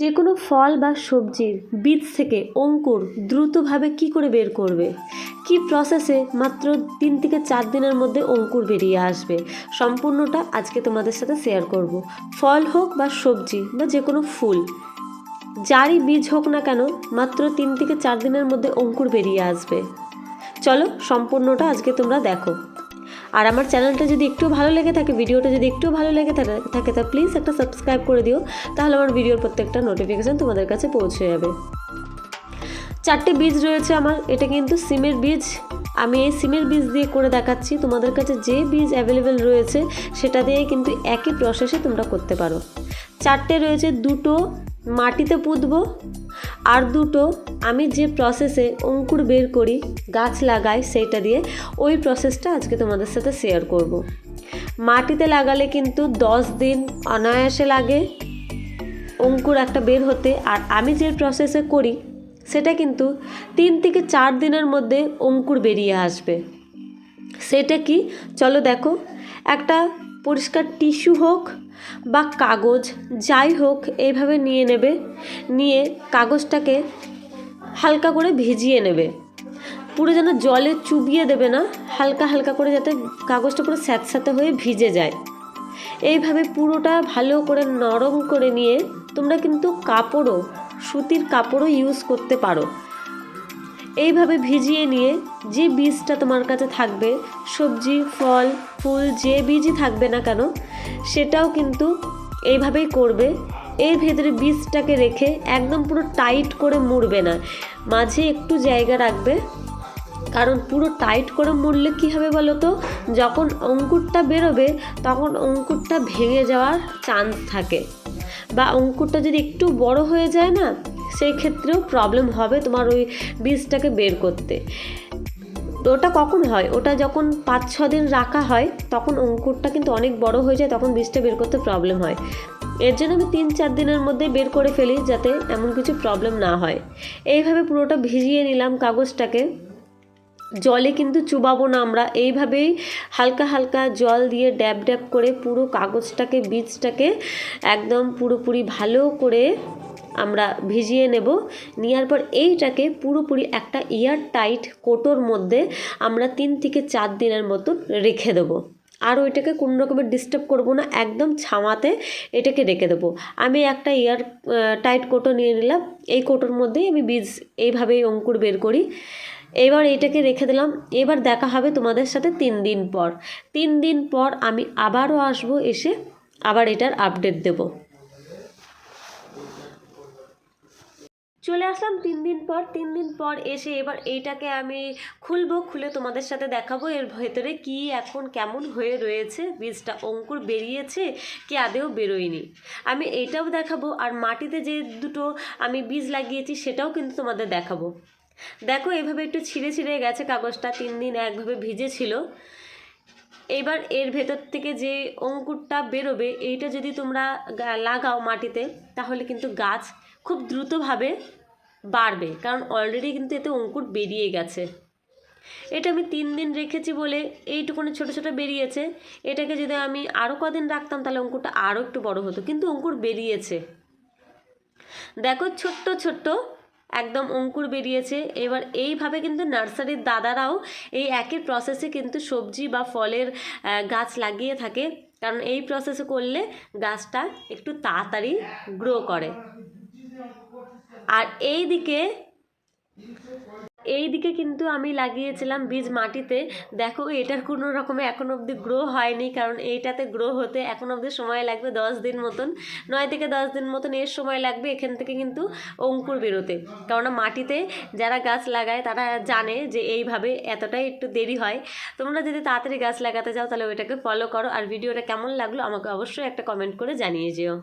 যে কোনো ফল বা সবজির বীজ থেকে অঙ্কুর দ্রুতভাবে কি করে বের করবে, কি প্রসেসে মাত্র 3 থেকে 4 দিনের মধ্যে অঙ্কুর বেরিয়ে আসবে, সম্পূর্ণটা আজকে তোমাদের সাথে শেয়ার করব। ফল হোক বা সবজি বা যে কোনো ফুল, যারই বীজ হোক না কেন, মাত্র 3 থেকে 4 দিনের মধ্যে অঙ্কুর বেরিয়ে আসবে। চলো সম্পূর্ণটা আজকে তোমরা দেখো। আর আমার চ্যানেলটা যদি একটু ভালো লেগে থাকে, ভিডিওটা যদি একটু ভালো লেগে থাকে তা প্লিজ একটা সাবস্ক্রাইব করে দিও, তাহলে আমার ভিডিওর প্রত্যেকটা নোটিফিকেশান তোমাদের কাছে পৌঁছে যাবে। 4টে বীজ রয়েছে আমার, এটা কিন্তু সিমের বীজ। আমি এই সিমের বীজ দিয়ে করে দেখাচ্ছি, তোমাদের কাছে যে বীজ অ্যাভেলেবেল রয়েছে সেটা দিয়ে কিন্তু একই প্রসেসে তোমরা করতে পারো। 4টে রয়েছে, 2টো মাটিতে পুঁতবো আর 2টো আমি যে প্রসেসে অঙ্কুর বের করি, গাছ লাগাই, সেইটা দিয়ে ওই প্রসেসটা আজকে তোমাদের সাথে শেয়ার করব। মাটিতে লাগালে কিন্তু 10 দিন অনায়াসে লাগে অঙ্কুর একটা বের হতে, আর আমি যে প্রসেসে করি সেটা কিন্তু 3 থেকে 4 দিনের মধ্যে অঙ্কুর বেরিয়ে আসবে। সেটা কি চলো দেখো। একটা পরিষ্কার টিস্যু হোক বা কাগজ, যাই হোক, এইভাবে নিয়ে নেবে। নিয়ে কাগজটাকে হালকা করে ভিজিয়ে নেবে, পুরো যেন জলে চুবিয়ে দেবে না, হালকা হালকা করে, যাতে কাগজটা পুরো স্যাঁতস্যাঁতে হয়ে ভিজে যায়। এইভাবে পুরোটা ভালো করে নরম করে নিয়ে তোমরা কিন্তু কাপড়ও, সুতির কাপড়ও ইউজ করতে পারো। এইভাবে ভিজিয়ে নিয়ে যে বীজটা তোমার কাছে থাকবে, সবজি, ফল, ফুল, যে বীজই থাকবে না কেন, সেটাও কিন্তু এইভাবেই করবে। এর ভেতরে বীজটাকে রেখে একদম পুরো টাইট করে মুড়বে না, মাঝে একটু জায়গা রাখবে। কারণ পুরো টাইট করে মুড়লে কী হবে বলো তো, যখন অঙ্কুরটা বেরোবে তখন অঙ্কুরটা ভেঙে যাওয়ার চান্স থাকে, বা অঙ্কুরটা যদি একটু বড় হয়ে যায় না, সেই ক্ষেত্রেও প্রবলেম হবে তোমার ওই বীজটাকে বের করতে। ওটা কখন হয়, ওটা যখন 5-6 দিন রাখা হয় তখন অঙ্কুরটা কিন্তু অনেক বড় হয়ে যায়, তখন বীজটা বের করতে প্রবলেম হয়। এর জন্য আমি 3-4 দিনের মধ্যে বের করে ফেলি, যাতে এমন কিছু প্রবলেম না হয়। এইভাবে পুরোটা ভিজিয়ে নিলাম কাগজটাকে। জলে কিন্তু চুবাবো না আমরা, এইভাবেই হালকা হালকা জল দিয়ে ড্যাব ড্যাব করে পুরো কাগজটাকে, বীজটাকে একদম পুরোপুরি ভালো করে আমরা ভিজিয়ে নেব। নেওয়ার পর এইটাকে পুরোপুরি একটা এয়ার টাইট কোটোর মধ্যে আমরা 3 থেকে 4 দিনের মতন রেখে দেবো। আর ওইটাকে কোনো রকমের ডিস্টার্ব করব না, একদম ছামাতে এটাকে রেখে দেবো। আমি একটা এয়ার টাইট কোটো নিয়ে নিলাম, এই কোটোর মধ্যেই আমি বীজ এইভাবেই অঙ্কুর বের করি। এবার এটাকে রেখে দিলাম। এবার দেখা হবে তোমাদের সাথে 3 দিন পর। 3 দিন পর আমি আবারও আসবো, এসে আবার এটার আপডেট দেব। চলে আসলাম 3 দিন পর। 3 দিন পর এসে এবার এইটাকে আমি খুলবো, খুলে তোমাদের সাথে দেখাবো এর ভেতরে কি এখন কেমন হয়ে রয়েছে, বীজটা অঙ্কুর বেরিয়েছে কি আদেও বেরোয়নি, আমি এইটাও দেখাবো। আর মাটিতে যে 2টো আমি বীজ লাগিয়েছি সেটাও কিন্তু তোমাদের দেখাবো। দেখো এইভাবে একটু ছিঁড়ে ছিঁড়ে গেছে কাগজটা, 3 দিন একভাবে ভিজে ছিল। এবার এর ভেতর থেকে যে অঙ্কুরটা বেরোবে, এইটা যদি তোমরা লাগাও মাটিতে, তাহলে কিন্তু গাছ খুব দ্রুতভাবে বাড়বে, কারণ অলরেডি কিন্তু এতে অঙ্কুর বেরিয়ে গেছে। এটা আমি 3 দিন রেখেছি বলে এইটুকুনি ছোটো ছোটো বেরিয়েছে। এটাকে যদি আমি আরও কদিন রাখতাম তাহলে অঙ্কুরটা আরও একটু বড় হতো, কিন্তু অঙ্কুর বেরিয়েছে। দেখো ছোট্ট ছোট্ট একদম অঙ্কুর বেরিয়েছে। এবার এইভাবে কিন্তু নার্সারির দাদারাও এই একই প্রসেসে কিন্তু সবজি বা ফলের গাছ লাগিয়ে থাকে, কারণ এই প্রসেসে করলে গাছটা একটু তাড়াতাড়ি গ্রো করে। আর এইদিকে কিন্তু আমি লাগিয়েছিলাম বীজ মাটিতে। দেখো এটার কোনো রকমে এখন অবধি গ্রো হয়নি, কারণ এইটাতে গ্রো হতে এখন অবধি সময় লাগবে 10 দিন মতন, 9 থেকে 10 দিন মতন এর সময় লাগবে এখান থেকে কিন্তু অঙ্কুর বেরোতে। কারণ মাটিতে যারা গাছ লাগায় তারা জানে যে এইভাবে এতটাই একটু দেরি হয়। তোমরা যদি তাড়াতাড়ি গাছ লাগাতে যাও তাহলে ওইটাকে ফলো করো। আর ভিডিওটা কেমন লাগলো আমাকে অবশ্যই একটা কমেন্ট করে জানিয়ে যেও।